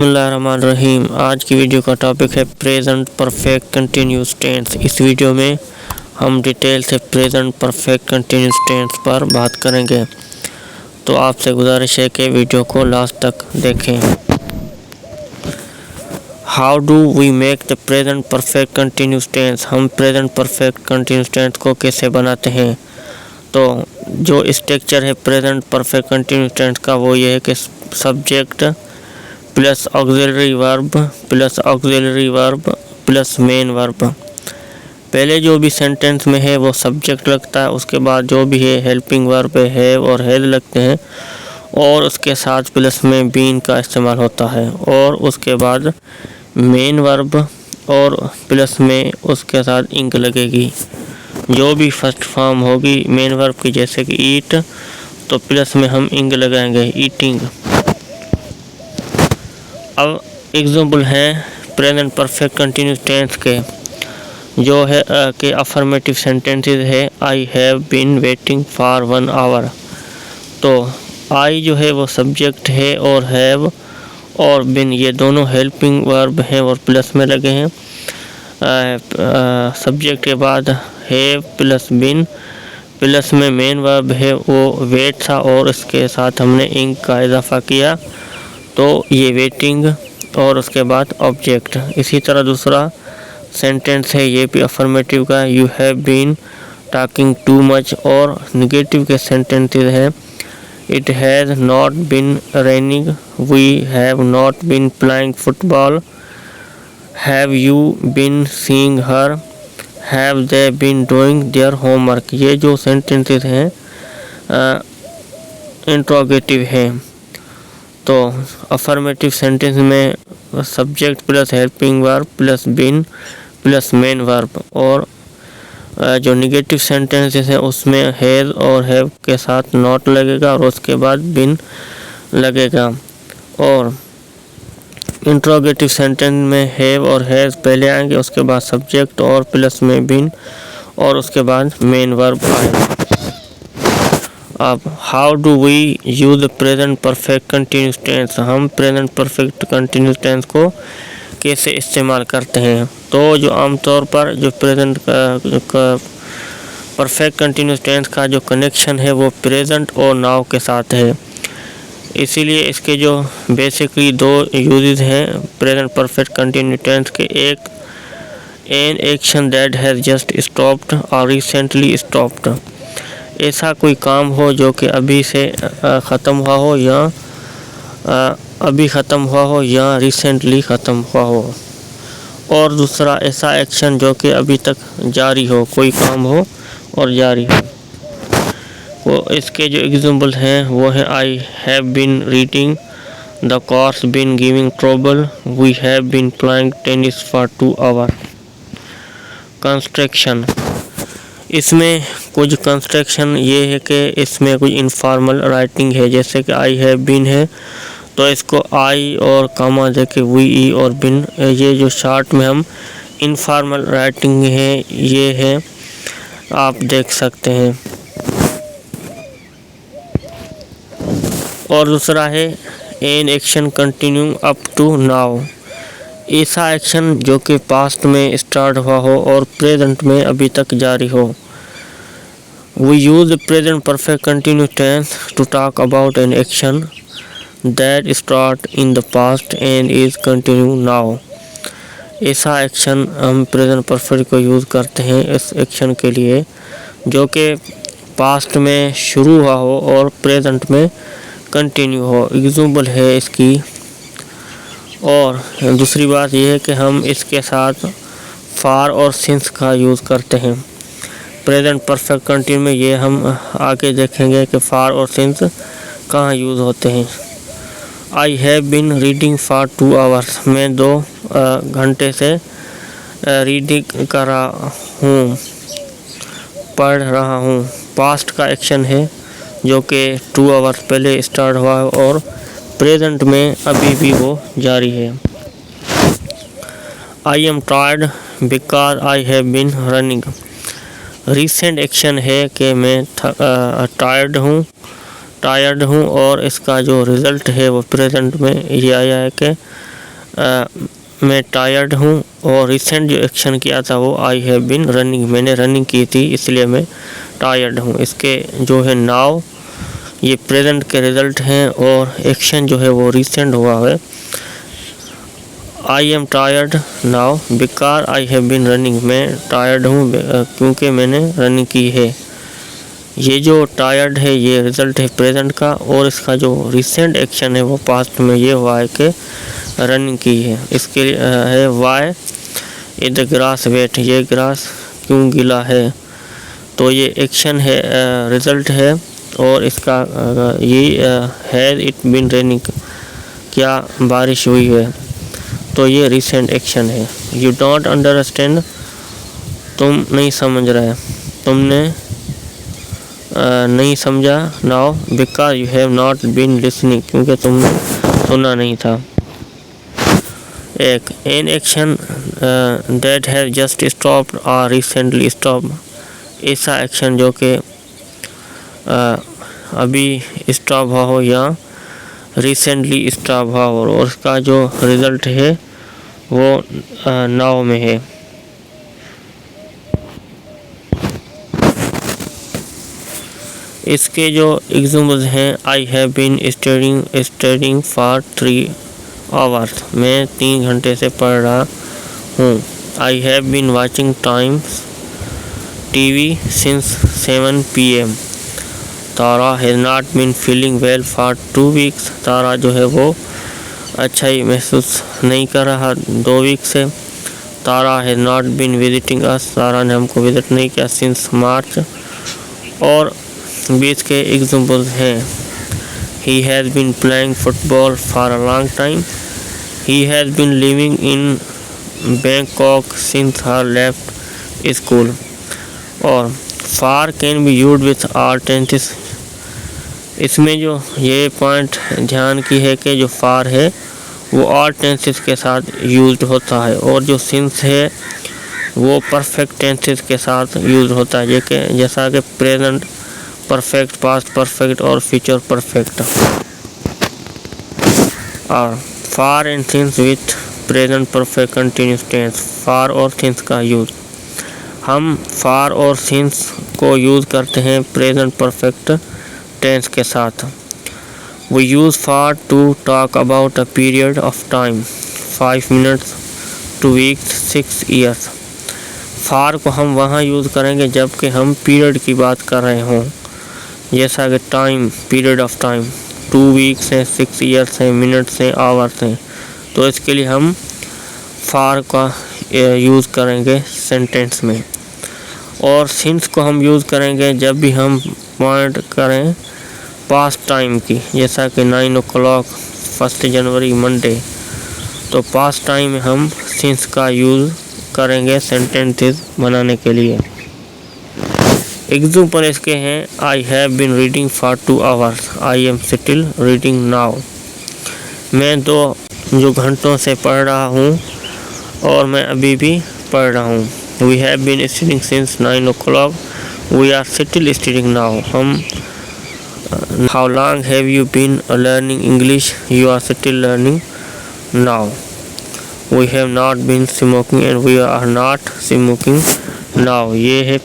बिस्मिल्लाहिर्रहमानिर्रहीम। आज की वीडियो का टॉपिक है प्रेजेंट परफेक्ट कंटिन्यूस टेंस। इस वीडियो में हम डिटेल से प्रेजेंट परफेक्ट कंटिन्यूस टेंस पर बात करेंगे, तो आपसे गुजारिश है कि वीडियो को लास्ट तक देखें। How do we make the present perfect continuous tense. हम प्रेजेंट परफेक्ट कंटिन्यूस टेंस को कैसे बनाते हैं। तो जो स्ट्रक्चर है प्रेजेंट परफेक्ट कंटिन्यूस टेंस का वो ये है कि subject plus auxiliary verb plus main verb. पहले जो भी सेंटेंस में है वो सब्जेक्ट लगता है, उसके बाद जो भी है हेल्पिंग वर्ब है और हैज लगते हैं, और उसके साथ प्लस में बीन का इस्तेमाल होता है, और उसके बाद मेन वर्ब और प्लस में उसके साथ इंक लगेगी। जो भी फर्स्ट फॉर्म होगी मेन वर्ब की, जैसे कि ईट, तो प्लस में हम इंक लगाएंगे, ईटिंग। अब एग्जाम्पल हैं प्रेजेंट परफेक्ट कंटिन्यूस टेंस के, जो है कि अफर्मेटिव सेंटेंसेस है। I have been waiting for 1 hour. तो आई जो है वो सब्जेक्ट है, और हैव और बिन ये दोनों हेल्पिंग वर्ब हैं और प्लस में लगे हैं। सब्जेक्ट के बाद हैव प्लस बिन, प्लस में मेन वर्ब है वो वेट था, और इसके साथ हमने इंक का इजाफा किया, तो ये वेटिंग, और उसके बाद ऑब्जेक्ट। इसी तरह दूसरा सेंटेंस है ये भी अफर्मेटिव का, you have been talking too much. और निगेटिव के सेंटेंसेस है, it has not been raining, we have not been playing football, have you been seeing her, have they been doing their homework. ये जो sentences हैं interrogative हैं। तो affirmative sentence में subject plus helping verb plus been plus main verb, और जो negative sentences है उसमें हैज और हैव के साथ नॉट लगेगा, और उसके बाद बिन लगेगा। और इंट्रोगेटिव सेंटेंस में हैव और हैज पहले आएंगे, उसके बाद सब्जेक्ट और प्लस में बिन, और उसके बाद मेन वर्ब आएगा। अब how do we use present perfect continuous tense. हम प्रेजेंट परफेक्ट कंटिन्यूस टेंस को कैसे इस्तेमाल करते हैं। तो जो आमतौर पर जो प्रेजेंट परफेक्ट कंटिन्यूस टेंस का जो कनेक्शन है वो प्रेजेंट और नाउ के साथ है, इसीलिए इसके जो बेसिकली दो यूजेस हैं प्रेजेंट परफेक्ट कंटिन्यूस टेंस के। एक, an action that has just stopped और रिसेंटली स्टॉप्ड। ऐसा कोई काम हो जो कि अभी से ख़त्म हुआ हो, या अभी ख़त्म हुआ हो, या रिसेंटली ख़त्म हुआ हो। और दूसरा, ऐसा एक्शन जो कि अभी तक जारी हो, कोई काम हो और जारी हो। वो इसके जो एग्जाम्पल हैं वो है, I have been reading the course been giving trouble, we have been playing tennis for 2 hour. Construction, इसमें कुछ कंस्ट्रक्शन ये है कि इसमें कुछ इनफॉर्मल राइटिंग है, जैसे कि आई हैव बीन है तो इसको आई और कामा देके वी ई और बिन, ये जो शॉर्ट में हम इनफॉर्मल राइटिंग है ये है, आप देख सकते हैं। और दूसरा है an action continue up to now. ऐसा एक्शन जो कि पास्ट में स्टार्ट हुआ हो और प्रेजेंट में अभी तक जारी हो। We use the present perfect continuous tense to talk about an action that start in the past and is continue now। ऐसा एक्शन हम प्रेजेंट परफेक्ट को यूज़ करते हैं इस एक्शन के लिए जो कि पास्ट में शुरू हुआ हो और प्रेजेंट में कंटिन्यू हो। एग्जाम्पल है इसकी। और दूसरी बात यह है कि हम इसके साथ फॉर और सिंस का यूज़ करते हैं प्रेजेंट परफेक्ट कंटिन्यू में। ये हम आगे देखेंगे कि फॉर और सिंस कहाँ यूज़ होते हैं। I have been reading for 2 hours. मैं 2 घंटे से रीडिंग कर रहा हूँ, पढ़ रहा हूँ। पास्ट का एक्शन है जो कि 2 आवर्स पहले स्टार्ट हुआ है और प्रेजेंट में अभी भी वो जारी है। I am tired because I have been running. Recent action है कि मैं टायर्ड हूँ और इसका जो रिज़ल्ट है वो प्रेजेंट में ये आया है कि मैं टायर्ड हूँ। और रिसेंट जो एक्शन किया था वो आई हैव बीन रनिंग, मैंने रनिंग की थी इसलिए मैं टायर्ड हूँ। इसके जो है नाउ ये प्रेजेंट के रिजल्ट हैं और एक्शन जो है वो रिसेंट हुआ है। I am tired now because I have been running, मैं टायर्ड हूँ क्योंकि मैंने रनिंग की है। ये जो टायर्ड है ये रिजल्ट है प्रेजेंट का और इसका जो रिसेंट एक्शन है वो पास्ट में ये हुआ है कि रनिंग की है। इसके लिए है why is the grass wet, ये ग्रास क्यों गीला है। तो ये एक्शन है, रिजल्ट है और इसका ये हैज़ इट बीन रेनिंग, क्या बारिश हुई है। तो ये रिसेंट एक्शन है। यू डोंट अंडरस्टैंड, तुम नहीं समझ रहे, तुमने नहीं समझा। Now because you have not been listening, क्योंकि तुमने सुना नहीं था। एक an action that have just stopped और रिसेंटली स्टॉप, ऐसा एक्शन जो कि अभी स्टॉप हुआ हो या रिसेंटली स्टॉप हुआ हो और उसका जो रिजल्ट है वो नाउ में है। इसके जो एग्जाम्पल्स हैं, I have been studying for 3 hours, मैं 3 घंटे से पढ़ रहा हूँ। I have been watching times TV since 7 PM। Tara has not been feeling well for 2 weeks, Tara जो है वो अच्छा ही महसूस नहीं कर रहा 2 वीक से। Tara has not been visiting us, Tara ने हमको विजिट नहीं किया सिंस मार्च। और बीच के एग्जाम्पल्स हैं, he has been playing football for a long time, he has been living in Bangkok since her left school. और for can be used with all tenses, इसमें जो ये पॉइंट ध्यान की है कि जो फार है वो ऑल टेंसेस के साथ यूज्ड होता है और जो सिंस है वो परफेक्ट टेंसेस के साथ यूज होता है, जैसा कि प्रेजेंट परफेक्ट, पास्ट परफेक्ट और फ्यूचर परफेक्ट। और for and since with present perfect continuous tense, for और सिंस का यूज, हम फार और सिंस को यूज करते हैं प्रेजेंट परफेक्ट टेंस के साथ। We use for to talk about a period of time 5 minutes 2 weeks 6 years. For को हम वहाँ यूज़ करेंगे जबकि हम पीरियड की बात कर रहे हों, जैसा कि time, period of time 2 weeks हैं, 6 ईयर्स हैं, मिनट्स हैं, आवर्स हैं। तो इसके लिए हम फार का यूज़ करेंगे सेंटेंस में। और सिंस को हम यूज़ करेंगे जब भी हम पॉइंट करें पास्ट टाइम की, जैसा कि 9 o'clock 1 जनवरी मंडे। तो पास्ट टाइम में हम सिंस का यूज़ करेंगे सेंटेंसेस बनाने के लिए। एग्जाम्पल इसके हैं, I have been reading for 2 hours, I am still reading now, मैं 2 घंटों से पढ़ रहा हूँ और मैं अभी भी पढ़ रहा हूँ। We have been studying since 9 o'clock, we are still studying now, हम how long have you been learning English, you are still learning now. We have not been smoking and we are not smoking now, ये है